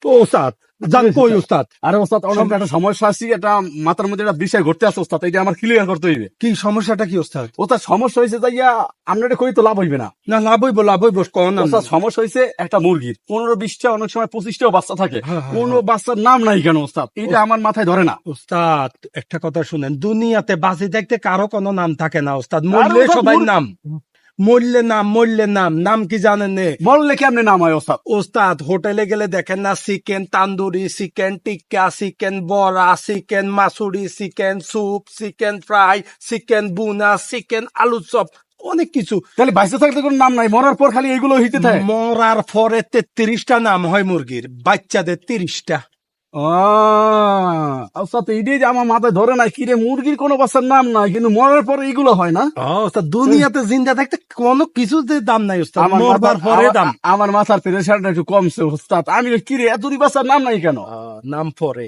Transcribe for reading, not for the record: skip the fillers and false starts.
ও ওস্তাদ জান কই ওস্তাদ? আরে ওস্তাদ অনেক একটা সমস্যা আছে, এটা মাথার মধ্যে একটা বিষয় ঘটতে আছে ওস্তাদ, এটা আমার ক্লিয়ার করতে হইবে। কি সমস্যাটা কি ওস্তাদ? ওস্তাদ সমস্যা হয়েছে যাইয়া আপনারা কই তো লাভ হইবে না। না লাভ হইব কোন না। ওস্তাদ সমস্যা হয়েছে একটা মুরগির 15-20টা অনেক সময় 25টাও বাচ্চা থাকে, হ্যাঁ, হ্যাঁ, কোনো বাচ্চার নাম নাই কেন ওস্তাদ, এটা আমার মাথায় ধরে না। ওস্তাদ একটা কথা শুনেন, দুনিয়াতে বাঁচে দেখতে কারো কোনো নাম থাকে না ওস্তাদ, মরলে ওস্তাদ, সবাই নাম, মরলে নাম, নাম কি জানেন নে? বললে কেমনে নাম হয় ওস্তাদ? ওস্তাদ হোটেলে গেলে দেখেন না, chicken tandoori, chicken tikka, chicken বড়া, চিকেন মাসুরি, chicken soup, chicken fry, chicken bhuna, chicken আলু চপ, অনেক কিছু। তাহলে বাইসে থাকতে কোনো নাম নাই, মরার পর খালি এগুলো হইতে থাকে। মরার পরে 33টা নাম হয় মুরগির, বাচ্চাদের 30টা। ওস্তাদ এইটাই যে আমার মাথায় ধরে নাই, কিরে মুরগির কোনো বাচ্চার নাম নাই কিন্তু মরার পরে এইগুলো হয় না। ওস্তাদ দুনিয়াতে জিন্দা থাকতে কোনো কিছু দাম নাই ওস্তাদ, মরবার পরে দাম। আমার মাথার প্রেশারটা একটু কমছে ওস্তাদ, আমি কিরে এতটি বাচ্চার নাম নাই কেন? নাম পরে